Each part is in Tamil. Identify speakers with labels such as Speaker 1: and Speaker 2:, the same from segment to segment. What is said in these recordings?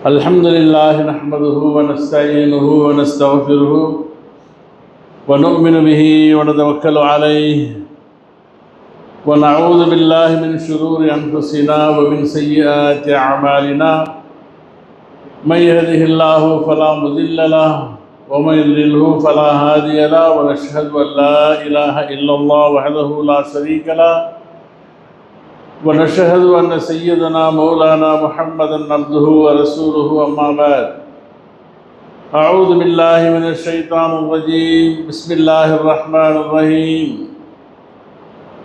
Speaker 1: الحمد لله نحمده ونستعينه ونستغفره ونؤمن به ونتوكل عليه ونعوذ بالله من شرور أنفسنا ومن سيئات أعمالنا من يهده الله فلا مضل له ومن يضلله فلا هادي له ونشهد أن لا إله إلا الله وحده لا شريك له ونشهد أن سيدنا مولانا محمدا عبده ورسوله أما بعد أعوذ بالله من الشيطان الرجيم بسم الله الرحمن الرحيم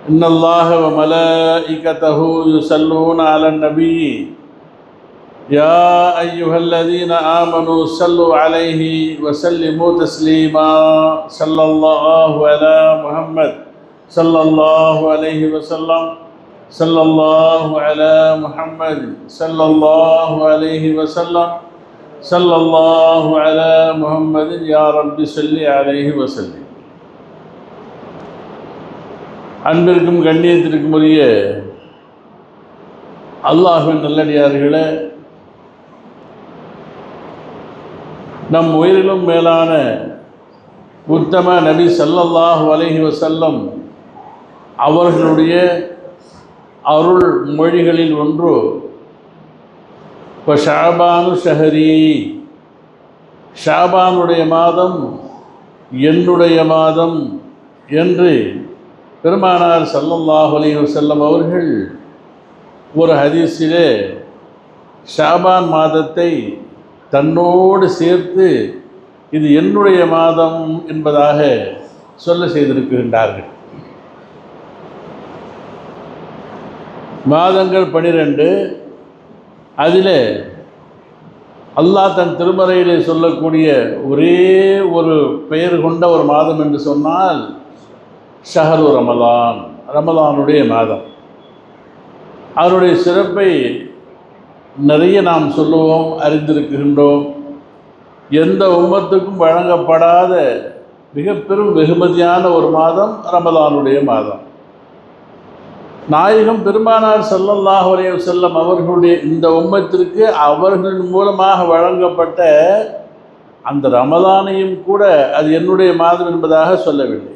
Speaker 1: إن الله وملائكته يصلون على النبي يا أيها الذين آمنوا صلوا عليه وسلموا تسليما صلى الله على محمد صلى الله عليه وسلم صلى الله على محمد صلى الله عليه وسلم صلى الله على محمد يا رب صل عليه وسلم. அன்பிற்கும் கண்ணியத்திற்கும் உரிய அல்லாஹ்வின் நல்லடியார்களே, நம் உயிரிலும் மேலான உத்தம நபி ஸல்லல்லாஹு அலைஹி வஸல்லம் அவர்களுடைய அருள் மொழிகளில் ஒன்று ஷாபானு ஷஹரி, ஷாபானுடைய மாதம் என்னுடைய மாதம் என்று பெருமானார் ஸல்லல்லாஹு அலைஹி வஸல்லம் அவர்கள் ஒரு ஹதீஸிலே ஷாபான் மாதத்தை தன்னோடு சேர்த்து இது என்னுடைய மாதம் என்பதாக சொல்ல செய்திருக்கின்றார்கள். மாதங்கள் 12. அதில் அல்லாஹ் தன் திருமறையிலே சொல்லக்கூடிய ஒரே ஒரு பெயர் கொண்ட ஒரு மாதம் என்று சொன்னால் ஷஹரு ரமலான், ரமலானுடைய மாதம். அதனுடைய சிறப்பை நிறைய நாம் சொல்லுவோம், அறிந்திருக்கின்றோம். எந்த உம்மத்துக்கும் வழங்கப்படாத மிக பெரும் வெகுமதியான ஒரு மாதம் ரமலானுடைய மாதம். நாயகம் பெருமானார் ஸல்லல்லாஹு அலைஹி வஸல்லம் அவர்களுடைய இந்த உம்மத்திற்கு அவர்களின் மூலமாக வழங்கப்பட்ட அந்த ரமலானையும் கூட அது என்னுடைய மாதம் என்பதாக சொல்லவில்லை.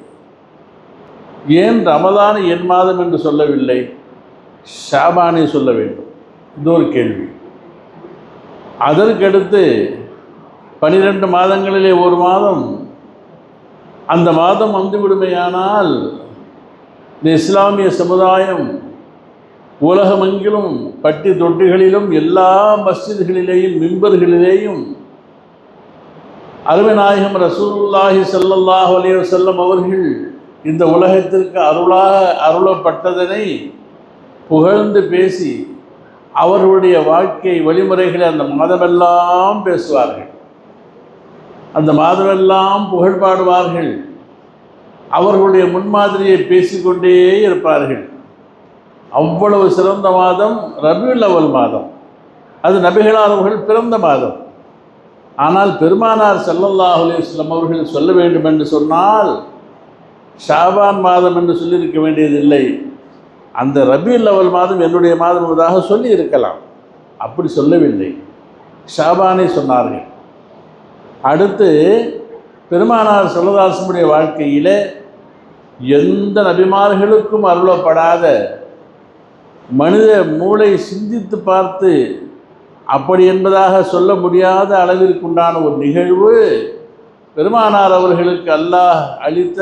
Speaker 1: ஏன் ரமலானை என் மாதம் என்று சொல்லவில்லை, ஷாபானை சொல்ல வேண்டும்? இது ஒரு கேள்வி. அதற்கடுத்து 12 மாதங்களிலே ஒரு மாதம், அந்த மாதம் வந்துவிடுமையானால் இந்த இஸ்லாமிய சமுதாயம் உலகமெங்கிலும் பட்டி தொட்டிகளிலும் எல்லா மஸ்ஜித்களிலேயும் மிம்பர்களிலேயும் அருமை நாயகம் ரசூலுல்லாஹி ஸல்லல்லாஹு அலைஹி வஸல்லம் அவர்கள் இந்த உலகத்திற்கு அருளப்பட்டதனை புகழ்ந்து பேசி அவர்களுடைய வாழ்க்கை வழிமுறைகளை அந்த மாதமெல்லாம் பேசுவார்கள், அந்த மாதமெல்லாம் புகழ் பாடுவார்கள், அவர்களுடைய முன்மாதிரியை பேசிக்கொண்டே இருப்பார்கள். அவ்வளவு சிறந்த மாதம் ரபியுல் அவ்வல் மாதம். அது நபிகளார் அவர்கள் பிறந்த மாதம். ஆனால் பெருமானார் ஸல்லல்லாஹு அலைஹி வஸல்லம் அவர்கள் சொல்ல வேண்டும் என்று சொன்னால் ஷாபான் மாதம் என்று சொல்லியிருக்க வேண்டியதில்லை, அந்த ரபியுல் அவ்வல் மாதம் என்னுடைய மாதம் என்பதாக சொல்லி இருக்கலாம். அப்படி சொல்லவில்லை, ஷாபானை சொன்னார்கள். அடுத்து பெருமானார் ஸல்லல்லாஹு அலைஹி வஸல்லம் வாழ்க்கையிலே எந்த நபிமார்களுக்கும் அருளப்படாத, மனித மூளை சிந்தித்து பார்த்து அப்படி என்பதாக சொல்ல முடியாத அளவிற்குண்டான ஒரு நிகழ்வு பெருமானார் அவர்களுக்கு அல்லாஹ் அளித்த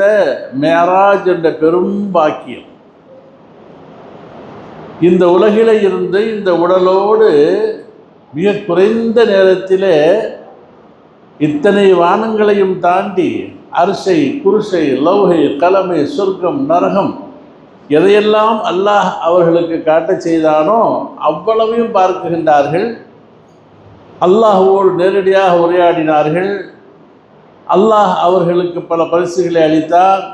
Speaker 1: மேராஜ் என்ற பெரும் பாக்கியம். இந்த உலகிலே இருந்து இந்த உடலோடு மிக குறைந்த நேரத்திலே இத்தனை வானங்களையும் தாண்டி அரிசை, குருசை, லௌஹை, கலமை, சொர்க்கம், நரகம் எதையெல்லாம் அல்லாஹ் அவர்களுக்கு காட்ட செய்தானோ அவ்வளவையும் பார்க்குகின்றார்கள். அல்லாஹ்வோடு நேரடியாக உரையாடினார்கள். அல்லாஹ் அவர்களுக்கு பல பரிசுகளை அளித்தார்.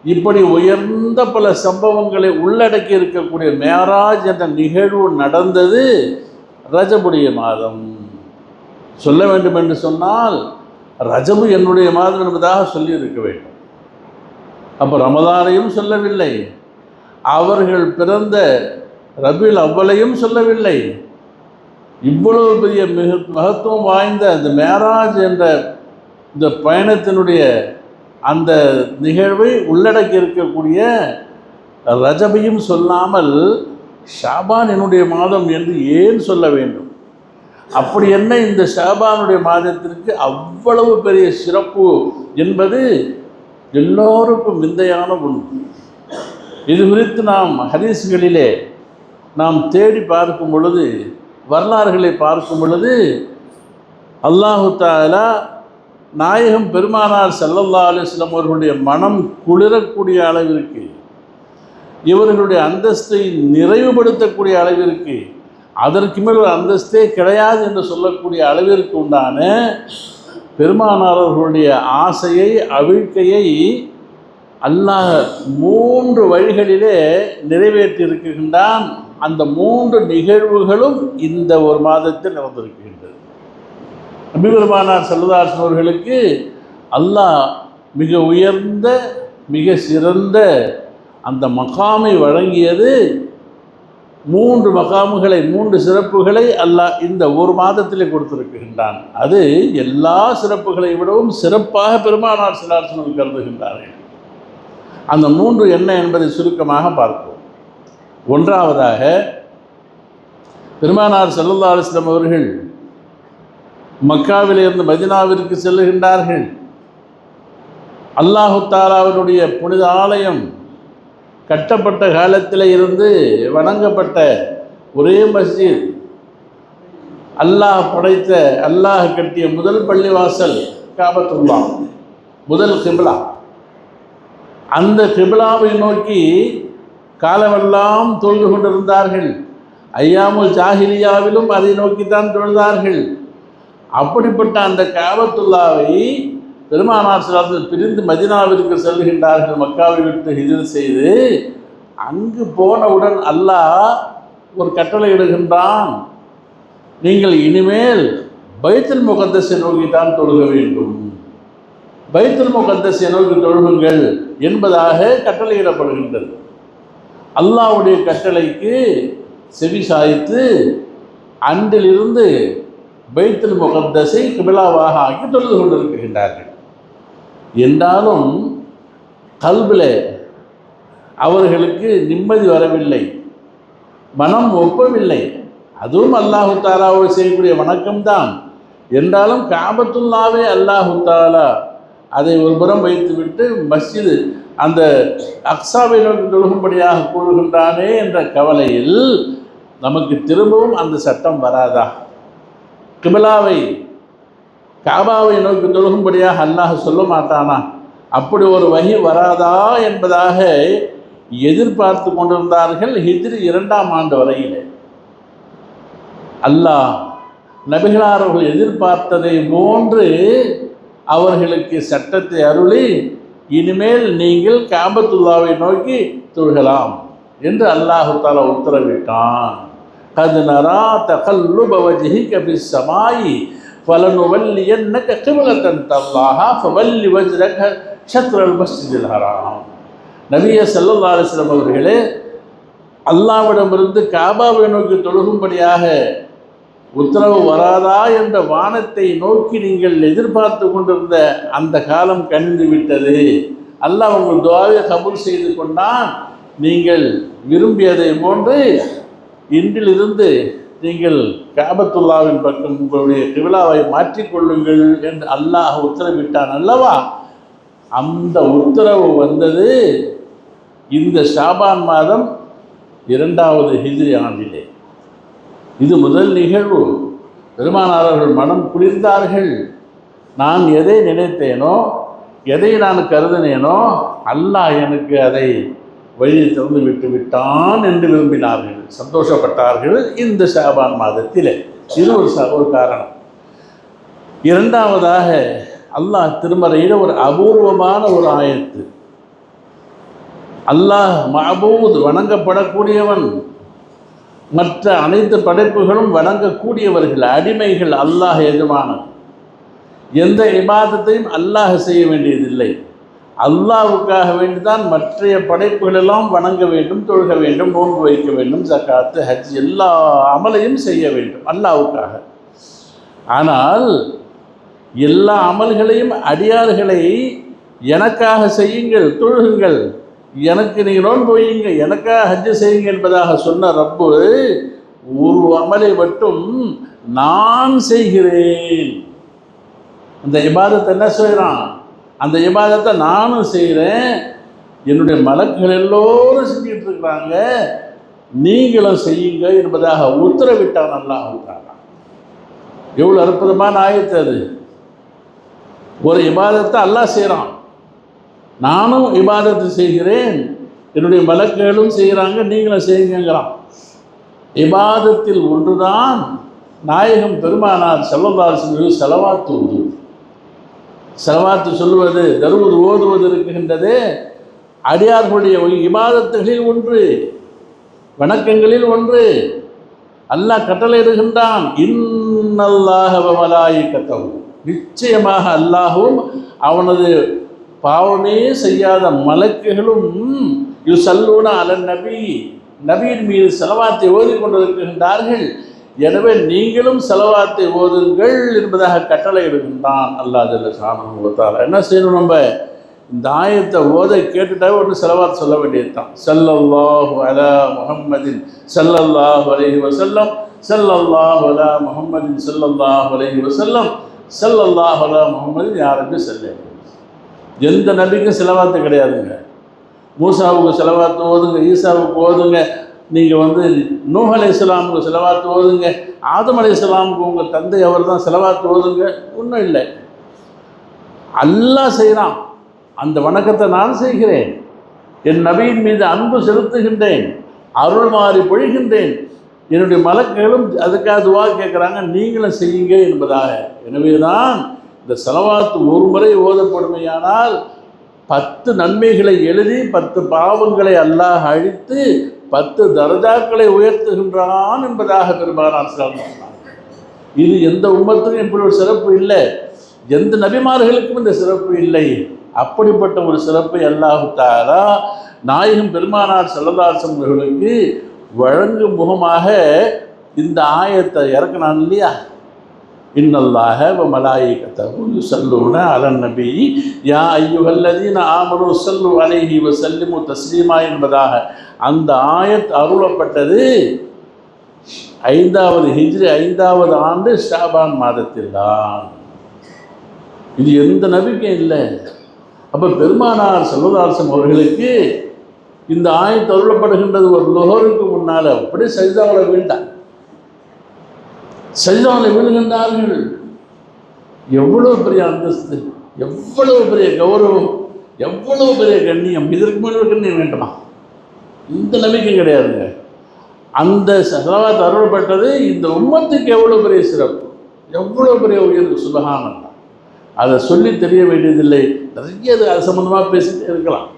Speaker 1: இப்படி உயர்ந்த பல சம்பவங்களை உள்ளடக்கி இருக்கக்கூடிய மேராஜ் என்ற நிகழ்வு நடந்தது ரஜபுடைய மாதம். சொல்ல வேண்டும் என்று சொன்னால் ரஜபு என்னுடைய மாதம் என்பதாக சொல்லியிருக்க வேண்டும். அப்போ ரமலானையும் சொல்லவில்லை, அவர்கள் பிறந்த ரபியுல் அவ்வலையும் சொல்லவில்லை, இவ்வளவு பெரிய மகத்துவம் வாய்ந்த அந்த மேராஜ் என்ற இந்த பயணத்தினுடைய அந்த நிகழ்வை உள்ளடக்கி இருக்கக்கூடிய ரஜபையும் சொல்லாமல் ஷாபான் என்னுடைய மாதம் என்று ஏன் சொல்ல வேண்டும்? அப்படி என்ன இந்த ஷாபானுடைய மாதத்திற்கு அவ்வளவு பெரிய சிறப்பு என்பது எல்லோருக்கும் விந்தையான ஒன்று. இது குறித்து நாம் ஹதீஸ்களிலே நாம் தேடி பார்க்கும் பொழுது, வரலாறுகளை பார்க்கும் பொழுது, அல்லாஹு தஆலா நாயகம் பெருமானார் ஸல்லல்லாஹு அலைஹி வஸல்லம் அவர்களுடைய மனம் குளிரக்கூடிய அளவிற்கு, இவர்களுடைய அந்தஸ்தை நிறைவுபடுத்தக்கூடிய அளவிற்கு, அதற்கு மேல் ஒரு அந்தஸ்தே கிடையாது என்று சொல்லக்கூடிய அளவிற்கு உண்டான பெருமானார் அவர்களுடைய ஆசையை, அவிழ்க்கையை அல்லாஹ் 3 வழிகளிலே நிறைவேற்றி இருக்கின்றான். அந்த 3 நிகழ்வுகளும் இந்த ஒரு மாதத்தில் நடந்திருக்கின்றது. நபி பெருமானார் ஸல்லல்லாஹு அலைஹி வஸல்லம் அவர்களுக்கு அல்லாஹ் மிக உயர்ந்த, மிக சிறந்த அந்த மகாமை வழங்கியது. 3 மகாமுகளை, 3 சிறப்புகளை அல்லாஹ் இந்த ஒரு மாதத்திலே கொடுத்திருக்கின்றான். அது எல்லா சிறப்புகளை விடவும் சிறப்பாக பெருமானார் ஸல்லல்லாஹு அலைஹி வஸல்லம் கருதுகின்றார்கள். அந்த 3 என்ன என்பதை சுருக்கமாக பார்ப்போம். ஒன்றாவதாக, பெருமானார் ஸல்லல்லாஹு அலைஹி வஸல்லம் அவர்கள் மக்காவிலிருந்து மதீனாவிற்கு செல்லுகின்றார்கள். அல்லாஹு தஆலாவினுடைய புனித ஆலயம் கட்டப்பட்ட காலத்தில் இருந்து வணங்கப்பட்ட ஒரே மஸ்ஜித், அல்லாஹ் படைத்த, அல்லாஹ் கட்டிய முதல் பள்ளிவாசல் காபத்துல்லாஹ், முதல் கிப்லா. அந்த கிப்லாவை நோக்கி காலமெல்லாம் தொழுது கொண்டிருந்தார்கள். ஐயாமுல் ஜாஹிலியாவிலும் அதை நோக்கித்தான் தொழுதார்கள். அப்படிப்பட்ட அந்த காபத்துல்லாவை பெருமானார் ஸல்லல்லாஹு அலைஹி வஸல்லம் பிரிந்து மதீனாவிற்கு செல்கின்றார்கள். மக்காவை விட்டு ஹிஜ்ரத் செய்து அங்கு போனவுடன் அல்லாஹ் ஒரு கட்டளை இடுகின்றான், நீங்கள் இனிமேல் பைத்துல் முகத்தஸை நோக்கித்தான் தொழுக வேண்டும், பைத்துல் முகத்தஸை நோக்கி தொழுகுங்கள் என்பதாக கட்டளையிடப்படுகின்றது. அல்லாஹ்வுடைய கட்டளைக்கு செவி சாய்த்து அன்றிலிருந்து பைத்துல் முகத்தஸை கிப்லாவாக ஆக்கி தொழுது கொண்டிருக்கின்றார்கள். என்றாலும் கல்பில் அவர்களுக்கு நிம்மதி வரவில்லை, மனம் ஒப்பவில்லை. அதுவும் அல்லாஹு தஆலாவோடு செய்யக்கூடிய வணக்கம்தான். என்றாலும் காபத்துல்லாவே அல்லாஹு தஆலா அதை ஒரு புறம் வைத்துவிட்டு மஸ்ஜிது அந்த அக்ஸாவை நோக்கி தொழுகும்படியாக கூறுகின்றானே என்ற கவலையில் நமக்கு திரும்பவும் அந்த சட்டம் வராதா? கிப்லாவை, காபாவை நோக்கி தொழுகும்படியாக அல்லாஹ் சொல்ல மாட்டானா? அப்படி ஒரு வஹி வராதா என்பதாக எதிர்பார்த்து கொண்டிருந்தார்கள். ஹிஜ்ரி 2ஆம் ஆண்டு வரையிலே அல்லாஹ் நபிகளார் அவர்கள் எதிர்பார்த்ததை போன்று அவர்களுக்கு சட்டத்தை அருளி, இனிமேல் நீங்கள் காபத்துல்லாவை நோக்கி தொழுகலாம் என்று அல்லாஹு தஆலா உத்தரவிட்டான். கத் நரா தகல்லுப வஜ்ஹிக ஃபிஸ் ஸமாயி ஃபலனுவல்லியன்னக கிப்லத்தன் தர்லாஹா ஃபவல்லி வஜ்ஹக ஷத்ரல் மஸ்ஜிதில் ஹராம். நபியே ஸல்லல்லாஹு அலைஹி வஸல்லம் அவர்களே, அல்லாஹ்விடமிருந்து காபாவை நோக்கி தொழுகும்படியாக உத்தரவு வராதா என்ற வானத்தை நோக்கி நீங்கள் எதிர்பார்த்து கொண்டிருந்த அந்த காலம் கனிந்து விட்டது. அல்லாஹ் உங்கள் துஆவை கபூல் செய்து கொண்டான். நீங்கள் விரும்பியதை போன்று இன்றிலிருந்து நீங்கள் காபத்துல்லாவின் பக்கம் உங்களுடைய கிப்லாவை மாற்றிக்கொள்ளுங்கள் என்று அல்லாஹ் உத்தரவிட்டான் அல்லவா? அந்த உத்தரவு வந்தது இந்த ஷாபான் மாதம் 2வது ஹிஜ்ரி ஆண்டிலே. இது முதல் நிகழ்வு. பெருமானார் அவர்கள் மனம் குளிர்ந்தார்கள். நான் எதை நினைத்தேனோ, எதை நான் கருதினேனோ, அல்லாஹ் எனக்கு அதை வழியை திறந்து விட்டு விட்டான் என்று விரும்பினார்கள், சந்தோஷப்பட்டார்கள் இந்த ஷாபான் மாதத்திலே. இது ஒரு காரணம். இரண்டாவதாக, அல்லாஹ் திருமறையில் ஒரு அபூர்வமான ஒரு ஆயத்து. அல்லாஹ் மஅபூத், வணங்கப்படக்கூடியவன், மற்ற அனைத்து படைப்புகளும் வணங்கக்கூடியவர்கள், அடிமைகள். அல்லாஹ் எஜமானன். எந்த இபாதத்தையும் அல்லாஹ் செய்ய வேண்டியதில்லை. அல்லாஹ்வுக்காக வேண்டிதான் மற்றைய படைப்புகள் எல்லாம் வணங்க வேண்டும், தொழுக வேண்டும், நோன்பு வைக்க வேண்டும், ஜகாத்து, ஹஜ் எல்லா அமலையும் செய்ய வேண்டும் அல்லாஹ்வுக்காக. ஆனால் எல்லா அமல்களையும் அடியார்களை எனக்காக செய்யுங்கள், தொழுகுங்கள், எனக்கு நீங்கள் நோன்பு வையுங்க, எனக்காக ஹஜ்ஜு செய்யுங்க என்பதாக சொன்ன ரப்பு ஒரு அமலை மட்டும் நான் செய்கிறேன். அந்த இபாதத்தை என்ன செய்கிறான்? அந்த இபாதத்தை நானும் செய்கிறேன், என்னுடைய மலக்குகள் எல்லோரும் செஞ்சுட்டு இருக்கிறாங்க, நீங்களும் செய்யுங்க என்பதாக உத்தரவிட்டான் அல்லாஹ். எவ்வளோ அற்புதமான ஆயத்து அது! ஒரு இபாதத்தை அல்லாஹ் செய்கிறான், நானும் இபாதத்து செய்கிறேன், என்னுடைய மலக்குகளும் செய்கிறாங்க, நீங்களும் செய்யுங்கிறான். இபாதத்தில் ஒன்றுதான் நாயகம் பெருமானார் ஸல்லல்லாஹு அலைஹி வஸல்லம் ஸலவாத்து ஓதுவது. ஸலவாத்து சொல்லுவது, தரூத் ஓதுவது இருக்கின்றது அடியார்களுடைய இபாதத்துகளில் ஒன்று, வணக்கங்களில் ஒன்று. அல்லாஹ் கட்டளையிடுகின்றான், இன்னல்லாஹ வ மலாயிகத்தஹு, நிச்சயமாக அல்லாஹும் அவனது பாவமே செய்யாத மலக்குகளும் யுஸல்லூன அலன் நபி, நபியின் மீது ஸலவாத்தை ஓதிக்கொண்டிருக்கின்றார்கள், எனவே நீங்களும் ஸலவாத்தை ஓதுங்கள் என்பதாக கட்டளை இடுகின்றான் அல்லாஹ் ஜல்ல ஷானஹு வ தஆலா. என்ன செய்யணும்? நம்ம இந்த ஆயத்தை ஓத கேட்டுட்டாவே ஒன்று ஸலவாத் சொல்ல வேண்டியது தான். ஸல்லல்லாஹு அலா முஹம்மதின் ஸல்லல்லாஹு அலைஹி வஸல்லம், ஸல்லல்லாஹு அலா முஹம்மதின் ஸல்லல்லாஹு அலைஹி வஸல்லம், ஸல்லல்லாஹு அலா முஹம்மதின் யா ரப்பி ஸல்லி. எந்த நபிக்கும் ஸலவாத்து கிடையாதுங்க. மூசாவுக்கு ஸலவாத்து ஓதுங்க, ஈசாவுக்கு ஓதுங்க, நீங்கள் நூஹ் அலைஹிஸ்ஸலாமுக்கு ஸலவாத்து ஓதுங்க, ஆதம் அலைஹிஸ்ஸலாமுக்கு உங்கள் தந்தை அவர் தான் ஸலவாத்து ஓதுங்க, ஒன்றும் இல்லை. அல்லாஹ் செய்கிறான். அந்த வணக்கத்தை நான் செய்கிறேன், என் நபியின் மீது அன்பு செலுத்துகின்றேன், அருள் மாறி பொழிகின்றேன், என்னுடைய மலக்குகளும் அதுக்காக துவா கேட்குறாங்க, நீங்களும் செய்யுங்க என்பதாக. எனவே தான் இந்த ஸலவாத்து ஒரு முறை ஓதப்படுமையானால் 10 நன்மைகளை எழுதி 10 பாவங்களை அல்லாஹ் அழித்து 10 தரஜாக்களை உயர்த்துகின்றான் என்பதாக பெருமானார் சொன்னார். இது எந்த உம்மத்துக்கும் இப்படி ஒரு சிறப்பு இல்லை, எந்த நபிமார்களுக்கும் இந்த சிறப்பு இல்லை. அப்படிப்பட்ட ஒரு சிறப்பை அல்லாஹ் தஆலா நாயகம் பெருமானார் ஸல்லல்லாஹு அலைஹி வஸல்லம் அவர்களுக்கு வழங்கும் முகமாக இந்த ஆயத்தை இறக்கினான் இல்லையா? இன்னல்லாஹ வ மலாயிகத்தஹு யுஸல்லூன அலன் நபி யா அய்யுஹல்லதீன ஆமனூ ஸல்லு அலைஹி வ ஸல்லிமு தஸ்லீமா என்பதாக அந்த ஆயத் அருளப்பட்டது 5வது ஹிஜ்ரி 5வது ஆண்டு ஷாபான் மாதத்தில் தான். இது எந்த நபிக்கும் இல்லை. அப்போ பெருமானார் ஸல்லல்லாஹு அலைஹி வஸல்லம் அவர்களுக்கு இந்த ஆயத் அருளப்படுகின்றது ஒரு லுஹருக்கு முன்னால். அப்படியே சஜ்தாவில் வீழ்ந்தார், சஜ்தாவில் விழுகின்றார்கள். எவ்வளவு பெரிய அந்தஸ்து, எவ்வளவு பெரிய கௌரவம், எவ்வளவு பெரிய கண்ணியம்! இதற்கு மேலே கண்ணியம் வேண்டுமா? இந்த நம்பிக்கை கிடையாதுங்க. அந்த ஸலவாத் அருளப்பட்டது இந்த உம்மத்துக்கு எவ்வளோ பெரிய சிறப்பு, எவ்வளோ பெரிய உயர்வு! சுப்ஹானல்லாஹ். அதை சொல்லி தெரிய வேண்டியதில்லை, நிறைய அது சம்மந்தமாக பேசிட்டே இருக்கலாம்.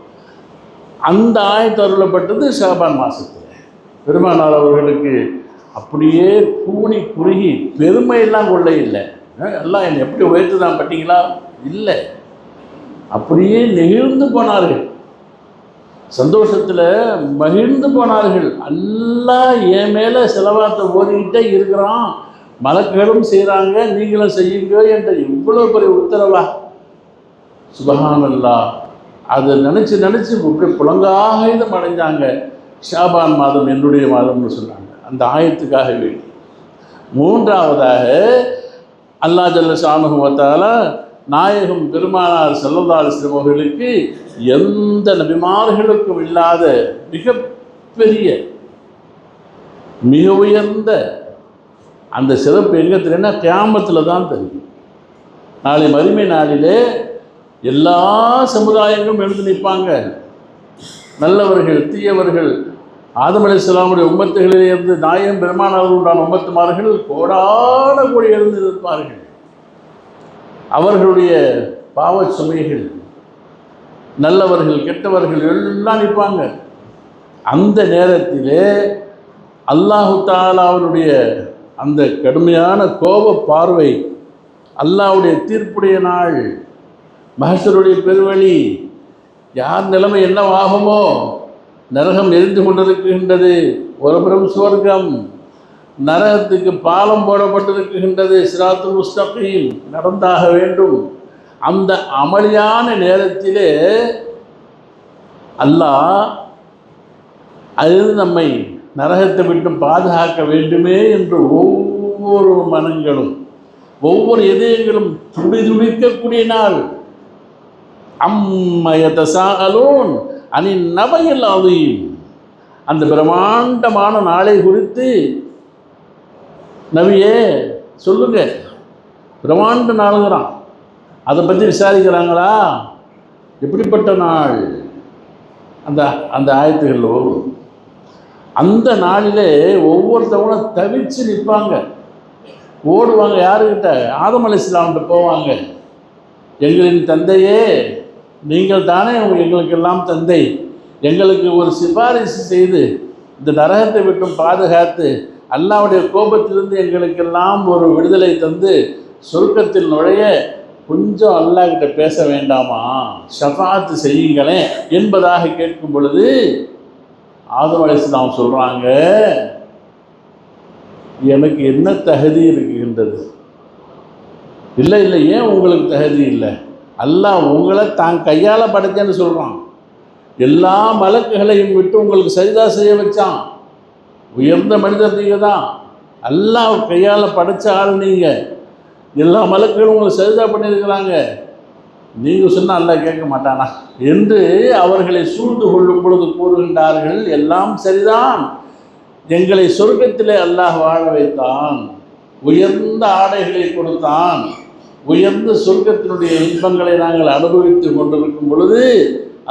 Speaker 1: அந்த ஆயத்து அருளப்பட்டது ஷாபான் மாதத்தில். பெருமானார் அவர்களுக்கு அப்படியே கூணி குறுகி பெருமையெல்லாம் கொள்ள இல்லை. எல்லாம் என்னை எப்படி உயர்த்துதான் பார்த்தீங்களா? இல்லை, அப்படியே நெகிழ்ந்து போனார்கள், சந்தோஷத்தில் மகிழ்ந்து போனார்கள். அல்லாஹ் என் மேலே ஸலவாத்தை ஓதிக்கிட்டே இருக்கிறான், மலக்குகளும் செய்கிறாங்க, நீங்களும் செய்யுங்க என்ற இவ்வளோ பெரிய உத்தரவா! சுப்ஹானல்லாஹ். அதை நினச்சி இப்படி புலங்காயுதம் அடைஞ்சாங்க. ஷாபான் மாதம் என்னுடைய மாதம்னு சொன்னாங்க அந்த ஆயத்துக்காக வேண்டி. 3வதாக அல்லாஹ் ஜல்ல ஷானஹு வ தஆலா நாயகம் பெருமானார் ஸல்லல்லாஹு அலைஹி வஸல்லம் அவர்களுக்கு எந்த நபிமார்களுக்கும் இல்லாத மிகப்பெரிய மிக உயர்ந்த அந்த சிறப்பு எங்கே தெரியும்னா கியாமத்தில் தான் தெரியும். நாளை மறுமை நாளிலே எல்லா சமுதாயங்களும் எழுந்து நிற்பாங்க. நல்லவர்கள், தீயவர்கள், ஆதம் அலைஹிஸ்ஸலாமுடைய உம்மத்துகளிலிருந்து நாயகம் பெருமானார் உண்டான உம்மத்துமார்கள் கோடான கோடி எழுந்து நிற்பார்கள். அவர்களுடைய பாவச் சுமைகள், நல்லவர்கள் கெட்டவர்கள் எல்லாம் நிற்பாங்க. அந்த நேரத்திலே அல்லாஹு தஆலாவுடைய அந்த கடுமையான கோப பார்வை, அல்லாஹ்வுடைய தீர்ப்புடைய நாள், மஹ்ஷருடைய பெருவழி, யார் நிலைமை என்னவாகுமோ? நரகம் எரிந்து கொண்டிருக்கின்றது, ஒருபுறம் சுவர்க்கம், நரகத்துக்கு பாலம் போடப்பட்டிருக்கின்றது, சிராத்துல் முஸ்தகீம், நடந்தாக வேண்டும். அந்த அமளியான நேரத்திலே அல்லாஹ் அதிலிருந்து நம்மை நரகத்தை விட்டு பாதுகாக்க வேண்டுமே என்று ஒவ்வொரு மனங்களும், ஒவ்வொரு இதயங்களும் துடிதுடிக்கக்கூடிய நாள். அம்மயதசாஅலூன் அனின் நபையில் அதீம், அந்த பிரம்மாண்டமான நாளை குறித்து நபியே சொல்லுங்க. பிரம்மாண்ட நாளுங்கிறான், அதை பற்றி விசாரிக்கிறாங்களா? எப்படிப்பட்ட நாள்? அந்த அந்த ஆயத்துகள் வரும். அந்த நாளிலே ஒவ்வொருத்தவங்களும் தவிச்சு நிற்பாங்க, ஓடுவாங்க. யாருக்கிட்ட? ஆதம் அலைஹிஸ்ஸலாம்கிட்ட போவாங்க. எங்களின் தந்தையே, நீங்கள் தானே எங்களுக்கெல்லாம் தந்தை, எங்களுக்கு ஒரு சிபாரிசு செய்து இந்த நரகத்தை விட்டும் பாதுகாத்து அல்லாஹ்வுடைய கோபத்திலிருந்து எங்களுக்கெல்லாம் ஒரு விடுதலை தந்து சொர்க்கத்தில் நுழைய கொஞ்சம் அல்லாஹ்கிட்ட பேச வேண்டாமா, ஷஃபாத்து செய்யுங்களேன் என்பதாக கேட்கும் பொழுது ஆதம் அலைஹிஸ்ஸலாம் சொல்கிறாங்க, எனக்கு என்ன தகுதி இருக்கின்றது? இல்லை இல்லை, ஏன் உங்களுக்கு தகுதி இல்லை? அல்லாஹ் உங்களை தான் கையால் படைச்சேன்னு சொல்கிறான். எல்லா மலக்குகளையும் விட்டு உங்களுக்கு சரிதா செய்ய வச்சான். உயர்ந்த மனிதர் நீங்கள் தான், அல்லாஹ் கையால் படைச்ச ஆள் நீங்கள். எல்லா மலக்குகளும் உங்களுக்கு சரிதா பண்ணியிருக்கிறாங்க, நீங்கள் சொன்னால் அல்லாஹ் கேட்க மாட்டானா என்று அவர்களை சூழ்ந்து கொள்ளும் பொழுது கூறுகின்றார்கள், எல்லாம் சரிதான், எங்களை சொர்க்கத்திலே அல்லாஹ் வாழ வைத்தான், உயர்ந்த ஆடைகளை கொடுத்தான், உயர்ந்த சொர்க்கத்தினுடைய இன்பங்களை நாங்கள் அனுபவித்து கொண்டிருக்கும் பொழுது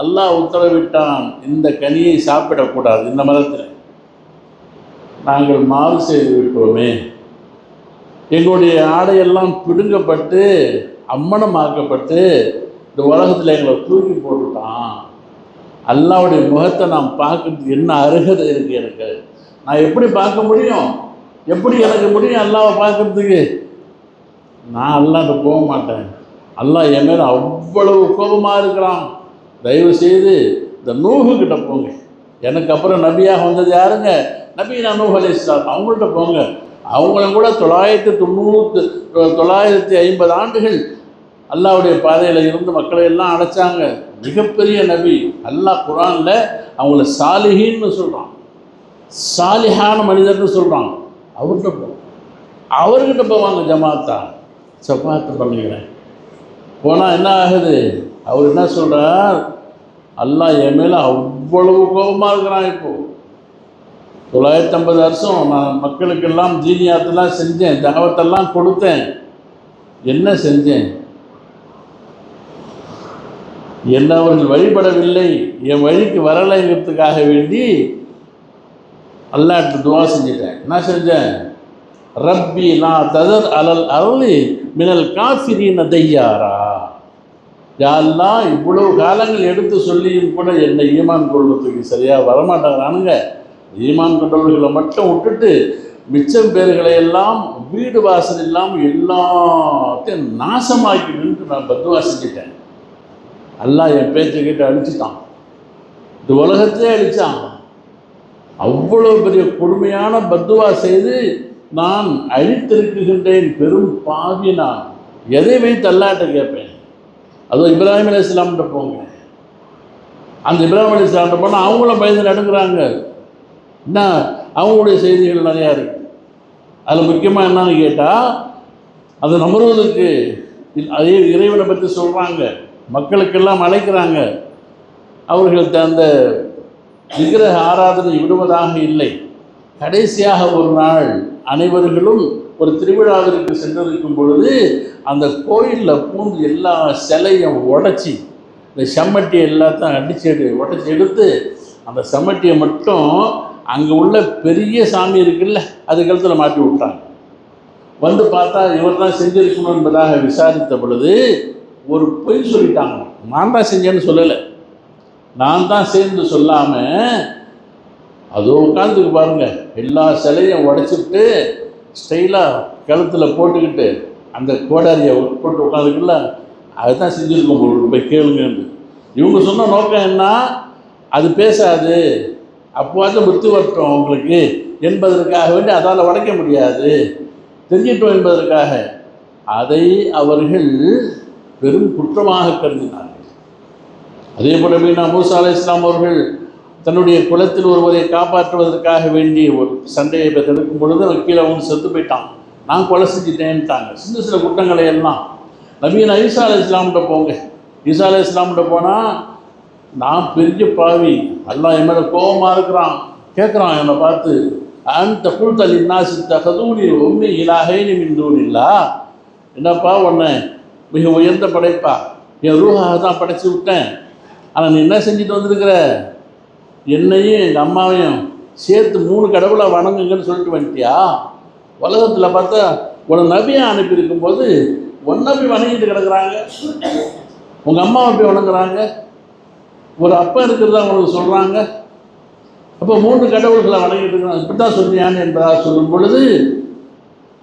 Speaker 1: அல்லாஹ் உத்தரவிட்டான், இந்த கனியை சாப்பிடக்கூடாது, இந்த மரத்தில் நாங்கள் மாறு செய்து விட்டோமே, எங்களுடைய ஆடையெல்லாம் பிடுங்கப்பட்டு அம்மனமாக்கப்பட்டு இந்த உலகத்தில் எங்களை தூக்கி போட்டுட்டான். அல்லாஹ்வுடைய முகத்தை நான் பார்க்கறதுக்கு என்ன அருகதை இருக்குது எனக்கு? நான் எப்படி பார்க்க முடியும்? எப்படி எனக்கு முடியும் அல்லாஹ்வை பார்க்கறதுக்கு? நான் அல்லாஹ்கிட்ட போக மாட்டேன். அல்லாஹ் என் மேலே அவ்வளவு கோபமாக இருக்கிறான். தயவு செய்து இந்த நூஹுக்கிட்ட போங்க. எனக்கு அப்புறம் நபியாக வந்தது யாருங்க? நபீனா நூஹ் அலைஹிஸ்ஸலாம், அவங்கள்ட்ட போங்க. அவங்களும் கூட 950 ஆண்டுகள் அல்லாஹ்வுடைய பாதையில் இருந்து மக்களை எல்லாம் அழைச்சாங்க. மிகப்பெரிய நபி. அல்லாஹ் குர்ஆனில் அவங்கள சாலிஹீன்னு சொல்கிறான், சாலிஹான மனிதர்னு சொல்கிறான். அவர்கிட்ட போவாங்க, ஜமாத்தா சப்பாத்து பண்ணுகிறேன். போனால் என்ன ஆகுது? அவர் என்ன சொல்கிறார்? அல்லாஹ் என் மேலே அவ்வளவு கோபமாக இருக்கிறான். இப்போது 950 வருஷம் நான் மக்களுக்கெல்லாம் ஜீனியாத்தெல்லாம் செஞ்சேன், தாவத்தெல்லாம் கொடுத்தேன். என்ன செஞ்சேன்? என்ன அவர்கள் வழிபடவில்லை, என் வழிக்கு வரலைங்கிறதுக்காக வேண்டி அல்லாஹ்ட்ட துவா செஞ்சிட்டேன். என்ன செஞ்சேன்? ரப்பி லா ததர் அலல் அருளி மினல் காஃபிரீன தையாரா. யா அல்லாஹ், இவ்வளவு காலங்கள் எடுத்து சொல்லியும் கூட என்னை ஈமான் கொள்வதற்கு சரியாக வரமாட்டாங்கிறானுங்க. ஈமான் கொண்டவர்களை மட்டும் விட்டுட்டு மிச்சம் பேர்களை எல்லாம் வீடு வாசல் இல்லாமல் எல்லாத்தையும் நாசமாக்கி நின்று நான் பத்துவா செஞ்சிட்டேன். அல்லாஹ் என் பேச்சை கேட்டு அழிச்சிட்டான், இந்த உலகத்தையே அழித்தான். அவ்வளோ பெரிய கொடுமையான பத்துவா செய்து நான் அழித்திருக்கின்றேன், பெரும் பாவி நான். எதை வைத்து அல்லாஹ்ட்ட கேட்பேன்? அதுவும் இப்ராஹிம் அலைஹிஸ்ஸலாம்கிட்ட போங்க. அந்த இப்ராஹிம் அலைஹிஸ்ஸலாம்கிட்ட போனால் அவங்களும் பயந்து நடுங்கிறாங்க. என்ன அவங்களுடைய செய்திகள் நிறையா இருக்குது. அதில் முக்கியமாக என்னன்னு கேட்டால், அது நம்ருதுக்கு அதே இறைவனை பற்றி சொல்கிறாங்க, மக்களுக்கெல்லாம் அழைக்கிறாங்க. அவர்கள் அந்த விக்கிரக ஆராதனை விடுவதாக இல்லை. கடைசியாக ஒரு நாள் அனைவர்களும் ஒரு திருவிழாவிற்கு சென்றிருக்கும் பொழுது அந்த கோயிலில் பூந்து எல்லா சிலையும் உடச்சி இந்த செம்மட்டியை எல்லாத்தையும் உடச்சி எடுத்து அந்த செம்மட்டியை மட்டும் அங்கே உள்ள பெரிய சாமி இருக்குல்ல, அது கழுத்தில் மாட்டி விட்டாங்க. வந்து பார்த்தா இவர் தான் செஞ்சிருக்கணும் என்பதாக விசாரித்த பொழுது ஒரு பொய் சொல்லிட்டாங்க. நான் தான் செஞ்சேன்னு சொல்லலை, நான் தான் சேர்ந்து சொல்லாமல் அதோ உட்காந்துக்கு பாருங்கள், எல்லா சிலையும் உடைச்சிட்டு ஸ்டைலாக கழுத்தில் போட்டுக்கிட்டு அந்த கோடாரியை போட்டு உட்காந்துக்குள்ள அதுதான் செஞ்சுருக்கோம், போய் கேளுங்கன்னு. இவங்க சொன்ன நோக்கம் என்ன? அது பேசாது, அப்போவாச்சும் புத்தி வரட்டும் உங்களுக்கு என்பதற்காக வேண்டி அதால் உடைக்க முடியாது, தெரிஞ்சிட்டோம் என்பதற்காக அதை அவர்கள் பெரும் குற்றமாக கருதினார்கள். அதே போல மீனா மூசா அலைஹிஸ்ஸலாம் அவர்கள் தன்னுடைய குலத்தில் ஒருவரை காப்பாற்றுவதற்காக வேண்டி ஒரு சண்டையை தடுக்கும் பொழுது அவன் கீழே வந்து செத்து போயிட்டான். நான் கொலை செஞ்சுட்டேன்ட்டாங்க. சின்ன குற்றங்களை எல்லாம் நபீன ஈசா அலைஹிஸ்ஸலாம்கிட்ட போங்க. ஈசா அலைஹிஸ்ஸலாம்கிட்ட போனால் நான் பெரிய பாவி, அல்லாஹ் என் மேலே கோபமாக இருக்கிறான், கேட்குறான் என்னை பார்த்து, அந்த புல்தலி நாசி தகதூனி உம்மி இலாஹைனி மின் தூனில்லா, என்னப்பா உன்னை மிக உயர்ந்த படைப்பா, என் ரூஹாக தான் படைச்சி விட்டேன், ஆனால் நீ என்ன செஞ்சுட்டு வந்திருக்கிற, என்னையும் எங்கள் அம்மாவையும் சேர்த்து 3 கடவுளை வணங்குங்கன்னு சொல்லிட்டு வந்துட்டியா? உலகத்தில் பார்த்தா ஒரு நபியை அனுப்பியிருக்கும்போது ஒன் நபி வணங்கிட்டு கிடக்குறாங்க, உங்கள் அம்மாவை போய் வணங்குறாங்க, ஒரு அப்பா இருக்கிறதா உங்களுக்கு சொல்கிறாங்க, அப்போ 3 கடவுள்களை வணங்கிட்டு இருக்கிறாங்க, இப்படி தான் சொல்றியான்னு என்பதாக சொல்லும் பொழுது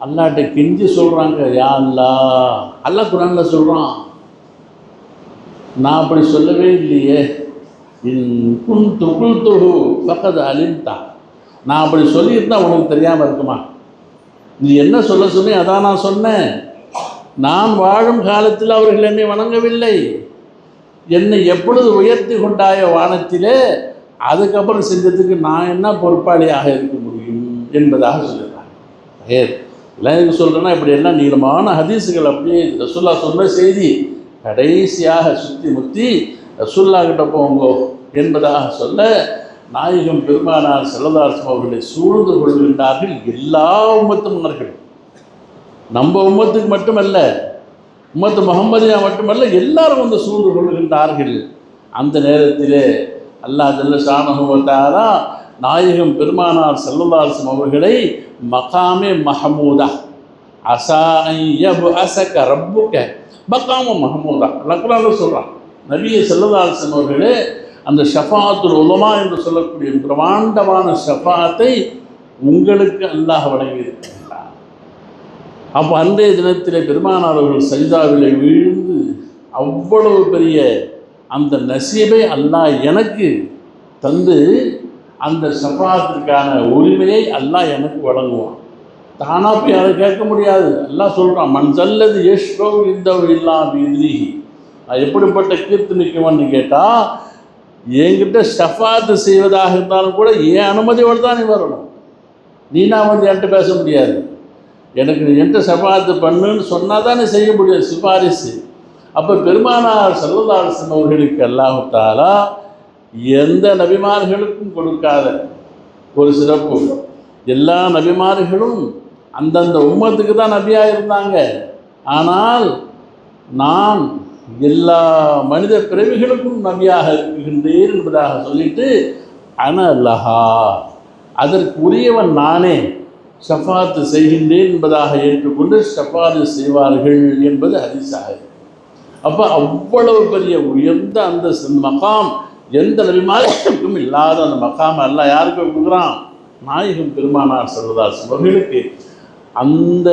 Speaker 1: அல்லாட்ட கெஞ்சி சொல்கிறாங்க, யா அல்லாஹ், அல்லாஹ் குர்ஆன்ல சொல்கிறான், நான் அப்படி சொல்லவே இல்லையே, ஃபக்கத் அலிம்தா, நான் அப்படி சொல்லியிருந்தா உனக்கு தெரியாமல் இருக்குமா? நீ என்ன சொல்ல சொன்னே அதான் நான் சொன்னேன். நான் வாழும் காலத்தில் அவர்கள் என்னை வணங்கவில்லை, என்னை எப்பொழுது உயர்த்தி கொண்டாய வானத்திலே, அதுக்கப்புறம் செஞ்சதுக்கு நான் என்ன பொறுப்பாளியாக இருக்க முடியும் என்பதாக சொல்லிடுறாங்க. எல்லாம் எதுக்கு சொல்கிறேன்னா, இப்படி எல்லாம் நீளமான ஹதீஸுகள் அப்படியே ரசூல்லா சொன்ன செய்தி கடைசியாக சுற்றி முற்றி ரசூல்லா கிட்ட போங்கோ என்பதாக சொல்ல நாயகம் பெருமானார் ஸல்லல்லாஹு அலைஹி வஸல்லம் அவர்களை சூழ்ந்து கொள்கின்றார்கள் எல்லா உம்மத்துமார்கள். நம்ம உம்மத்துக்கு மட்டுமல்ல, உம்மத்து முஹம்மதியா மட்டுமல்ல, எல்லாரும் வந்து சூழ்ந்து கொள்கின்றார்கள். அந்த நேரத்திலே அல்லாஹ் ஜல்ல ஷானஹு வ தஆலா நாயகம் பெருமானார் ஸல்லல்லாஹு அலைஹி வஸல்லம் அவர்களை மகாமே மஹமூதா, அஸா அன் யப்அஸக ரப்புக மகாம மஹமூதா, அல்லாஹ் குர்ஆன்ல சொல்றான். நபி ஸல்லல்லாஹு அலைஹி வஸல்லம் அவர்களே அந்த ஷஃபாஅத்துல் உலமா என்று சொல்லக்கூடிய பிரமாண்டமான ஷஃபாஅத்தை உங்களுக்கு அல்லாஹ் வழங்கியிருக்கிறார். அப்போ அன்றைய தினத்திலே பெருமானார் அவர்கள் சஜிதாவிலே வீழ்ந்து அவ்வளவு பெரிய அந்த நசீபை அல்லாஹ் எனக்கு தந்து அந்த ஷஃபாஅத்திற்கான உரிமையை அல்லாஹ் எனக்கு வழங்குவான். தானாக போய் அதை கேட்க முடியாது. அல்லாஹ் சொல்கிறான், மன் ஜல்லது யஷ்ஃபவு இந்தஹு இல்லா பிஇذனிஹி, அது எப்படிப்பட்ட கீர்த்தி நிற்கும்னு கேட்டால், என்கிட்ட ஷஃபாத்து செய்வதாக இருந்தாலும் கூட என் அனுமதியோடு தான் நீ வரணும். நீனா வந்து என்கிட்ட பேச முடியாது. எனக்கு என்கிட்ட ஷஃபாத்து பண்ணுன்னு சொன்னால் தான் நீ செய்ய முடியாது, சிபாரிசு. அப்போ பெருமானார் ஸல்லல்லாஹு அலைஹி வஸல்லம் அவர்களுக்கு அல்லாஹ் தஆலா எந்த நபிமார்களுக்கும் கொடுக்காத ஒரு சிறப்பு. எல்லா நபிமார்களும் அந்தந்த உம்மத்துக்கு தான் நபியாக இருந்தாங்க. ஆனால் நான் எல்லா மனித பிறவிகளுக்கும் நபியாக இருக்கின்றேன் என்பதாக சொல்லிட்டு, அன லஹா, அதற்கு உரியவன் நானே, ஷஃபாத்து செய்கின்றேன் என்பதாக ஏற்றுக்கொண்டு ஷஃபாத்து செய்வார்கள் என்பது ஹதீஸாக. அப்போ அவ்வளவு பெரிய உயர்ந்த அந்த மகாம் எந்த நபிமாருக்கும் இல்லாத அந்த மகாம் அல்லாஹ் யாருக்கு கொடுக்குறான்? நாயகம் பெருமானார் ஸல்லல்லாஹு அலைஹி வஸல்லம் அவர்களுக்கு. அந்த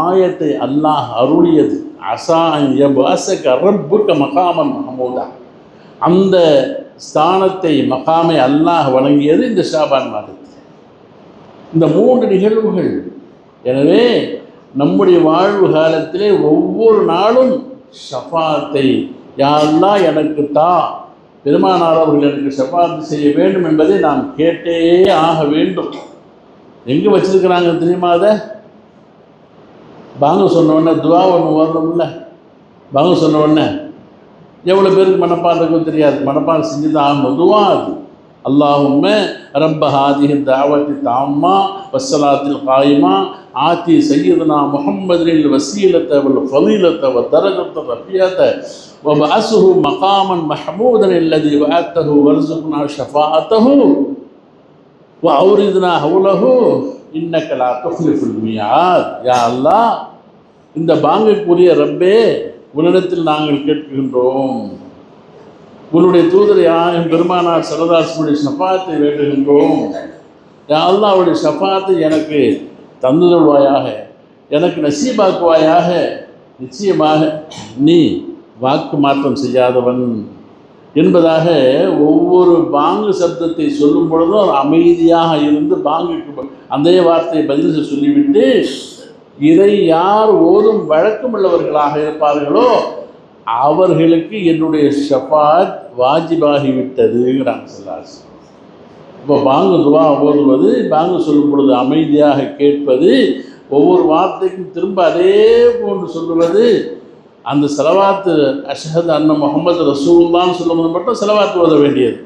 Speaker 1: ஆயத்தை அல்லாஹ் அருளியது, அஸா அன் யப்அஸக ரப்புக மகாமன் மஹமூதா, அந்த ஸ்தானத்தை மகாமை அல்லாஹ் வழங்கியது இந்த ஷாபான் மாதத்தில். இந்த 3 நிகழ்வுகள். எனவே நம்முடைய வாழ்வு காலத்திலே ஒவ்வொரு நாளும் ஷஃபாத்தை, யா அல்லாஹ் எனக்கு தா, பெருமானார் அவர்கள் எனக்கு ஷஃபாத்து செய்ய வேண்டும் என்பதை நாம் கேட்டே ஆக வேண்டும். எங்கே வச்சிருக்கிறாங்க தெரியுமா? அதை பாங்க சொன்ன உடனே துவா ஒன்று வரணும்ல. பாங்க சொன்ன உடனே எவ்வளோ பேருக்கு மனப்பாடம் இருக்கும் தெரியாது, மனப்பாடம் செஞ்சு தான் ஆகணும். துவா அது. அல்லாஹும்ம ரப்ப ஹாதிஹி தாவத்தி தாம்மா வஸ்ஸலாத்தில் காயிமா ஆத்தி சய்யிதுனா முஹம்மதில் வசீலத்த வல் ஃபலீலத்த வ தரஜத்த ரஃபியத்த வ பஅஸஹு மகாமன் மஹமூதன் அல்லதி வஅத்தஹு வர்ஸுக்னா ஷஃபாஅத்தஹு வ அவ்ரித்னா ஹவுலஹு இன்னக லா துக்லிஃபுல் மியாத். யா அல்லாஹ், இந்த பாங்குக்குரிய ரப்பே, உன்னிடத்தில் நாங்கள் கேட்கின்றோம், உன்னுடைய தூதர் யாரும் பெருமானார் ஸல்லல்லாஹு அலைஹி வஸல்லம் ஷஃபாத்தை வேண்டுகின்றோம். யா அல்லாஹ், அவருடைய ஷஃபாத்தை எனக்கு தந்துதல்வாயாக, எனக்கு நசீபாக்குவாயாக. நிச்சயமாக நீ வாக்கு மாற்றம் செய்யாதவன், என்பதாக ஒவ்வொரு பாங்கு சப்தத்தை சொல்லும் பொழுதும் அமைதியாக இருந்து பாங்குக்கு அந்த வார்த்தையை பதில் சொல்லிவிட்டு இதை யார் ஓதும் வழக்கமுள்ளவர்களாக இருப்பார்களோ அவர்களுக்கு என்னுடைய ஷஃபாத் வாஜிபாகிவிட்டதுங்கிறாங்க சொல்லாஸ். இப்போ பாங்கு துவா ஓதுவது, பாங்கு சொல்லும் பொழுது அமைதியாக கேட்பது, ஒவ்வொரு வார்த்தைக்கும் திரும்ப அதே போன்று சொல்லுவது, அந்த செலவாத்து அஷ்ஹது அன்ன முஹம்மது ரசூலுல்லாஹ்னு சொல்லும்போது மட்டும் செலவாத்து ஓத வேண்டியது,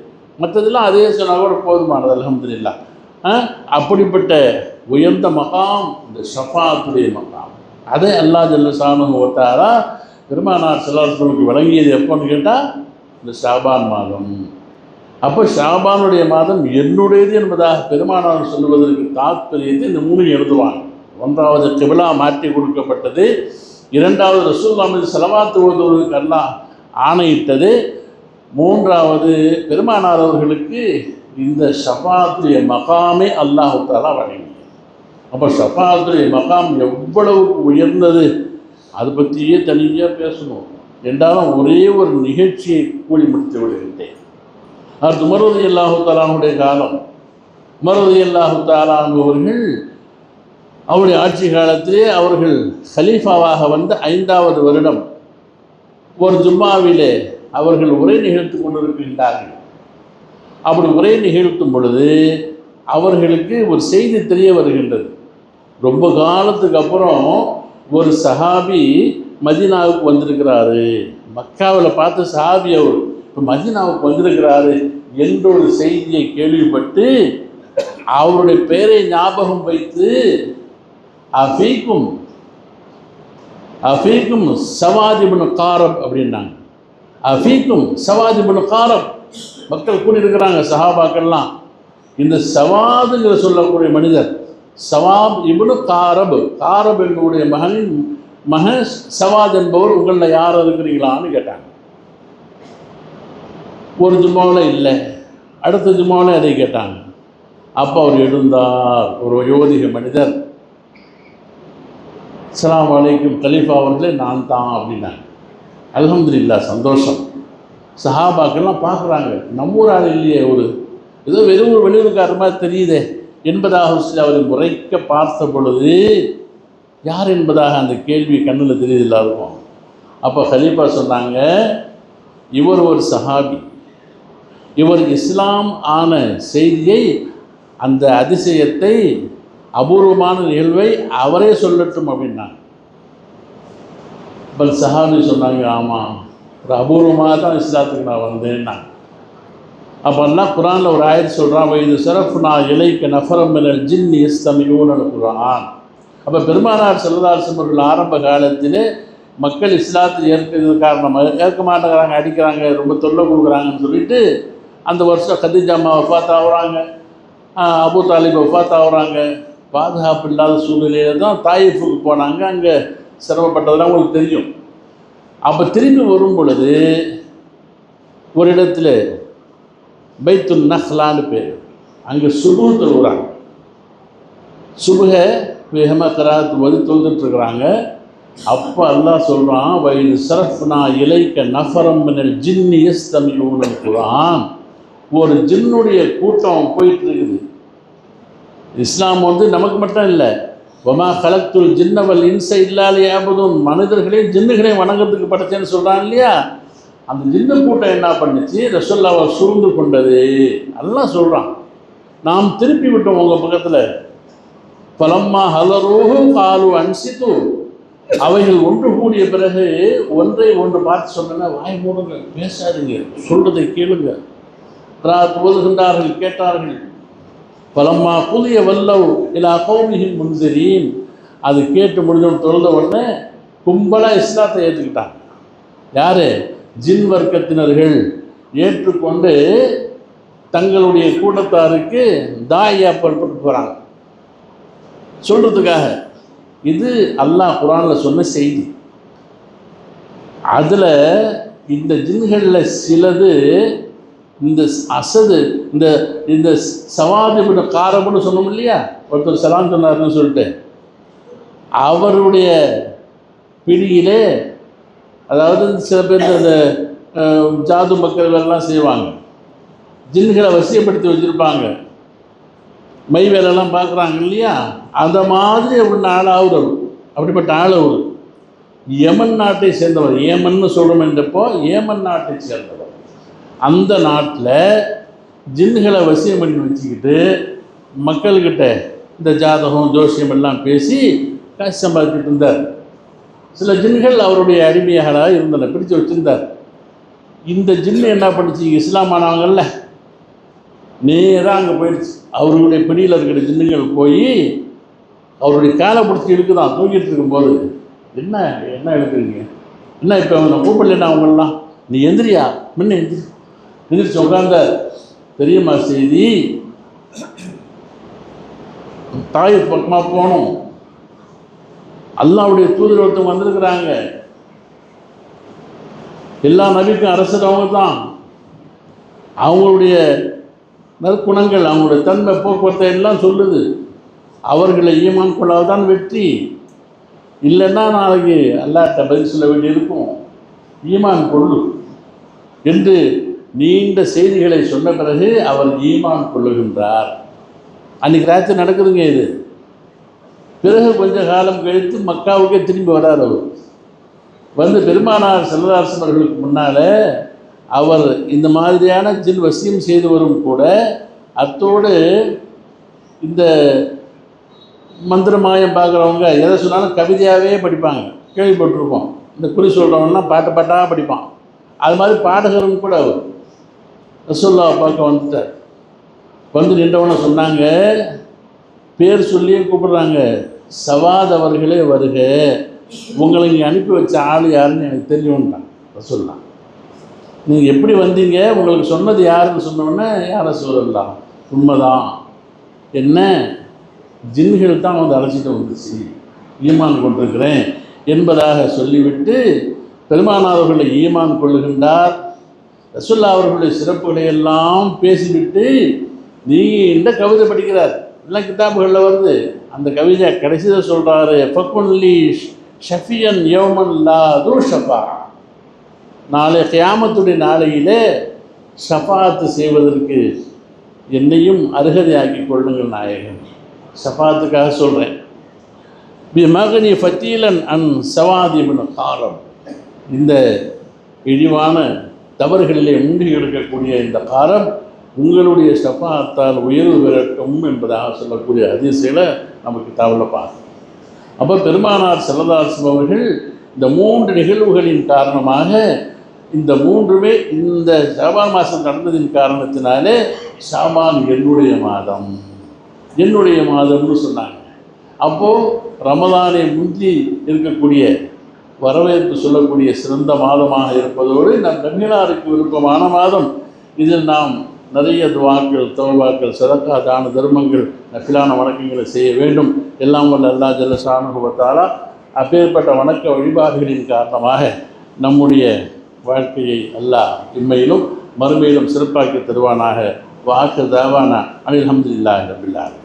Speaker 1: மற்றதெல்லாம் அதே சொன்னால் கூட போதுமானது. அல்ஹம்துலில்லாஹ். அப்படிப்பட்ட உயர்ந்த மகாம் இந்த ஷஃபாத்துடைய மகாம். அதை அல்லாஹ் ஜல்ல ஷானுஹு வ தஆலா பெருமானார் ஸல்லல்லாஹு அலைஹி வஸல்லம் வழங்கியது எப்போன்னு கேட்டால் இந்த ஷாபான் மாதம். அப்போ ஷாபானுடைய மாதம் என்னுடையது என்பதாக பெருமானார் சொல்லுவதற்கு தாத்பரியத்தை இந்த மூணு எழுதுவாங்க. ஒன்றாவது கிபிலா மாற்றி கொடுக்கப்பட்டது, இரண்டாவது ரசூலுல்லாஹ் மீது ஸலவாத்து ஓதுவதற்கு அல்லாஹ் ஆணையிட்டது, மூன்றாவது பெருமானார் அவர்களுக்கு இந்த ஷஃபாத்துடைய மகாமே அல்லாஹ் தஆலா வழங்கியது. அப்போ ஷஃபாத்துடைய மகாம் எவ்வளவுக்கு உயர்ந்தது அதை பற்றியே தனியாக பேசணும் என்றாலும் ஒரே ஒரு நிகழ்ச்சியை கூலி முடித்து விடுகின்றேன். அடுத்து உமர் ரலியல்லாஹு தஆலாவுடைய காலம். உமர் ரலியல்லாஹு தஆலா அவர்கள் அவருடைய ஆட்சி காலத்திலே அவர்கள் ஹலீஃபாவாக வந்த 5வது வருடம் ஒரு ஜும்மாவிலே அவர்கள் உரை நிகழ்த்து கொண்டிருக்கின்றார்கள். அப்படி உரை நிகழ்த்தும் பொழுது அவர்களுக்கு ஒரு செய்தி தெரிய வருகின்றது. ரொம்ப காலத்துக்கு அப்புறம் ஒரு சஹாபி மதீனாவுக்கு வந்திருக்கிறாரு, மக்காவில் பார்த்த சஹாபி அவர் இப்போ மதீனாவுக்கு வந்திருக்கிறாரு என்ற ஒரு செய்தியை கேள்விப்பட்டு அவருடைய பெயரை ஞாபகம் வைத்து அஃபீக்கும் அஃபீக்கும் சவாத் இப்னு காரப் அப்படின்னாங்க. அஃபீக்கும் சவாத் இப்னு காரப், மக்கள் கூடியிருக்கிறாங்க சஹாபாக்கள்லாம். இந்த சவாதுங்கிற சொல்லக்கூடிய மனிதர் சவாப் இப்னு காரப், காரப் என்னுடைய மகன் சவாத் என்பவர் உங்களில் யார் இருக்கிறீங்களான்னு கேட்டாங்க. ஒரு ஜும்மாவில் இல்லை, அடுத்த ஜும்மாவில் அதை கேட்டாங்க. அப்போ அவர் எழுந்தார், ஒரு யோதிக மனிதர், அஸ்ஸலாமு அலைக்கும் கலீஃபா அவர்களே நான் தான் அப்படின்னாங்க. அல்ஹம்துலில்லாஹ், சந்தோஷம். சஹாபாக்கெல்லாம் பார்க்குறாங்க, நம்மூர் ஆள் இல்லையே, ஒரு ஏதோ வெறும் ஒரு வெளியூருக்கார மாதிரி தெரியுதே என்பதாக அவரை முறைக்க பார்த்த பொழுது யார் என்பதாக அந்த கேள்வி கண்ணில் தெரியுதில்ல இருக்கும். அப்போ கலீஃபா சொன்னாங்க, இவர் ஒரு சஹாபி, இவர் இஸ்லாம் ஆன செய்தியை, அந்த அதிசயத்தை, அபூர்வமான நிகழ்வை அவரே சொல்லட்டும் அப்படின்னாங்க. பல் சஹாபி சொன்னாங்க, ஆமாம், ஒரு அபூர்வமாக தான் இஸ்லாத்துக்கு நான் வந்தேன்னாங்க. அப்போ எல்லாம் குரானில் ஒரு ஆயத்து சொல்கிறான், இது சிறப்புனா இலைக்க நஃபரம் மினல் ஜின்னி யஸ்தமியூனல் குர்ஆன். அப்போ பெருமானார் ஸல்லல்லாஹு அலைஹி வஸல்லம் அவர்கள் ஆரம்ப காலத்திலே மக்கள் இஸ்லாத்தை ஏற்கிறது காரணமாக ஏற்க மாட்டேங்கிறாங்க, அடிக்கிறாங்க, ரொம்ப தொல்லை கொடுக்குறாங்கன்னு சொல்லிட்டு அந்த வருஷம் கதீஜா அம்மா வஃபாத் ஆகுறாங்க, அபூ தாலிப் வஃபாத் ஆகுறாங்க. பாதுகாப்பு இல்லாத சூழ்நிலையில் தான் தாயிஃபுக்கு போனாங்க, அங்கே சிரமப்பட்டதெல்லாம் உங்களுக்கு தெரியும். அப்போ திரும்பி வரும் பொழுது ஒரு இடத்துல பைத்துல் நஹ்லான்னு பேர், அங்கே சுபு தொழுகிறாங்க. சுபுக வேகமாக கராத்து போது தொழுதுட்டுருக்குறாங்க. அப்போ அல்லாஹ் சொல்கிறான், வயது சரஃப்னா இலைக்க நஃபரம் மினல் ஜின்னி யஸ்தமியூனல் குர்ஆன். ஒரு ஜின்னுடைய கூட்டம் போயிட்டு இருக்குது. இஸ்லாம் நமக்கு மட்டும் இல்லை, வமா கலக்துல் ஜின்னவல் இன்ச இல்லா லியஅபுதுன், மனிதர்களையும் ஜின்னுகளையும் வணங்குறதுக்கு படைச்சேன்னு சொல்கிறான் இல்லையா. அந்த ஜின்னு கூட்டம் என்ன பண்ணுச்சு, ரசூலுல்லாஹ்வை சூழ்ந்து கொண்டது. அல்லாஹ் சொல்கிறான், நாம் திருப்பி விட்டோம் உங்கள் பக்கத்தில். பலம்மா ஹலரூஹு காலு அன்சித்து, அவைகள் ஒன்று கூடிய பிறகு ஒன்றை ஒன்று பார்த்து சொன்னா, வாய் மூடுங்க, பேசாதீங்க, சொல்றதை கேளுங்க. ஓதுகின்றார்கள், கேட்டார்கள். பலம்மா புதிய வல்லவ் இல்லா கௌமிஹிம் முன்சிரீன், அது கேட்டு முடிஞ்சவன் தொழுத உடனே கும்பலாக இஸ்லாத்தை ஏற்றுக்கிட்டாங்க. யார்? ஜின் வர்க்கத்தினர்கள் ஏற்றுக்கொண்டு தங்களுடைய கூட்டத்தாருக்கு தாயா பட்டு போகிறாங்க சொல்கிறதுக்காக. இது அல்லாஹ் குர்ஆனில் சொன்ன செய்தி. அதில் இந்த ஜின்களில் சிலது இந்த அசது இந்த இந்த சவாதிபுட காரம்னு சொன்னோம் இல்லையா, ஒருத்தர் சலாம் சொன்னார்னு சொல்லிட்டு, அவருடைய பிடியிலே, அதாவது சில பேர் அந்த ஜாது மக்கள்லாம் செய்வாங்க. ஜின்களை வசியப்படுத்தி வச்சுருப்பாங்க, மை வேலைலாம் பார்க்குறாங்க இல்லையா, அந்த மாதிரி உள்ள ஆள் அவர். அப்படிப்பட்ட ஆள் அவர் யமன் நாட்டை சேர்ந்தவர். ஏமன்னு சொல்கிறோம் என்றப்போ ஏமன் நாட்டை சேர்ந்தவர். அந்த நாட்டில் ஜின்களை வசியம் பண்ணி வச்சுக்கிட்டு மக்கள்கிட்ட இந்த ஜாதகம் ஜோசியம் எல்லாம் பேசி காசு சம்பாதிக்கிட்டு இருந்தார். சில ஜின்கள் அவருடைய அடிமையாக இருந்தன, பிடிச்சு வச்சுருந்தார். இந்த ஜின்னு என்ன பண்ணிச்சு, இஸ்லாம் ஆனவங்கள்ல நேராக அங்கே போயிடுச்சு. அவர்களுடைய பிடியில் இருக்கிற ஜின்னுகள் போய் அவருடைய காலை பிடிச்சி இழுக்குதான். தூங்கிட்டு இருக்கும்போது, என்ன என்ன எடுக்கிறீங்க, என்ன இப்போ நான் கூப்பிடலன்னா அவங்களெலாம், நீ எந்திரியா, முன்ன எந்திரிச்சு உட்காந்த. பெரியம்மா செய்தி, தாய் பக்கமாக போகணும், அல்லாஹ்வுடைய தூதர் ஒருத்தவங்க வந்திருக்கிறாங்க. எல்லா நபிக்கும் அரசர் அவங்க தான். அவங்களுடைய நற்குணங்கள், அவங்களுடைய தன்மை போக்குவரத்தை எல்லாம் சொல்லுது. அவர்களை ஈமான் கொள்ளாதான் வெற்றி, இல்லைன்னா நாளைக்கு அல்லாஹ்ட்ட பதில் சொல்ல வேண்டியிருக்கும். ஈமான் கொள்ளு என்று நீண்ட செய்திகளை சொன்ன பிறகு அவர் ஈமான் கொள்ளுகின்றார். அன்றைக்கி ராத்திரி நடக்குதுங்க இது. பிறகு கொஞ்ச காலம் கழித்து மக்காவுக்கே திரும்பி வரார். அவர் வந்து பெருமானார் ஸல்லல்லாஹு அலைஹி வஸல்லம் அவர்களுக்கு முன்னால் அவர் இந்த மாதிரியான ஜின் வசியம் செய்தவரும் கூட, அத்தோடு இந்த மந்திரமாயம் பார்க்குறவங்க எதை சொன்னாலும் கவிதையாகவே படிப்பாங்க, கேள்விப்பட்டிருக்கோம். இந்த குறி சொல்கிறவங்கன்னா பாட்டாக படிப்பான். அது மாதிரி பாடகரும் கூட அவர் ரசூலுல்லாஹ் பார்க்க வந்துட்டார். வந்து நின்றவன சொன்னாங்க, பேர் சொல்லியே கூப்பிடுறாங்க, சவாத் அவர்களே வருக, உங்களை இங்கே அனுப்பி வச்ச ஆள் யாருன்னு எனக்கு தெரியும்ட்டான் ரசூலுல்லாஹ். நீங்கள் எப்படி வந்தீங்க, உங்களுக்கு சொன்னது யாருன்னு சொன்னோன்னே, யார் ரசூலுல்லாஹ், உண்மைதான், என்ன ஜின்கள் தான் வந்து அழைச்சிட்டு வந்துச்சு, ஈமான் கொண்டிருக்கிறேன் என்பதாக சொல்லிவிட்டு பெருமானார் அவர்களை ஈமான் கொள்ளுகின்றார். ரசூலுல்லாஹ் அவர்களுடைய சிறப்புகளை எல்லாம் பேசிவிட்டு நீண்ட கவிதை படிக்கிறார். எல்லாம் கிதாபுகளில் வருது. அந்த கவிதை கடைசியில் சொல்கிறாரு, ஃபக்குன்லி ஷஃபியன் யௌமன் லா து ஷஃபா, நாளை கியாமத்துடைய நாளையிலே ஷஃபாத்து செய்வதற்கு என்னையும் அருகதையாக்கி கொள்ளுங்கள் நாயகன். ஷஃபாத்துக்காக சொல்கிறேன். பி மகனி ஃபத்தீலன் அன் சவாதிபின் காரம், இந்த இழிவான தவறுகளிலே மூழ்கி எடுக்கக்கூடிய இந்த காரம் உங்களுடைய ஷஃபாத்தால் உயர்வு பெறட்டும் என்பதாக சொல்லக்கூடிய ஹதீஸில் நமக்கு தவறுல பார்க்கணும். அப்போ பெருமானார் ஸல்லல்லாஹு அலைஹி வஸல்லம் அவர்கள் இந்த 3 நிகழ்வுகளின் காரணமாக, இந்த 3மே இந்த ஷாபான் மாதம் நடந்ததின் காரணத்தினாலே ஷாபான் என்னுடைய மாதம்னு சொன்னாங்க. அப்போது ரமதானை முந்தி இருக்கக்கூடிய வரவேற்பு சொல்லக்கூடிய சிறந்த மாதமாக இருப்பதோடு நம் நபிகளாருக்கு விருப்பமான மாதம். இதில் நாம் நிறைய துவாக்கள், தௌபாக்கள், சதக்கா, தான தர்மங்கள், நஃபிலான வணக்கங்களை செய்ய வேண்டும். எல்லாம் வல்ல அல்லாஹ் ஜல்ல ஷானுஹு வ தஆலா அப்பேற்பட்ட வணக்க வழிபாடுகளின் காரணமாக நம்முடைய வாழ்க்கையை அல்லாஹ் இம்மையிலும் மறுமையிலும் சிறப்பாக்கி தருவானாக. வாக்கு தாவானா அல்ஹம்துலில்லாஹி ரப்பில் ஆலமீன்.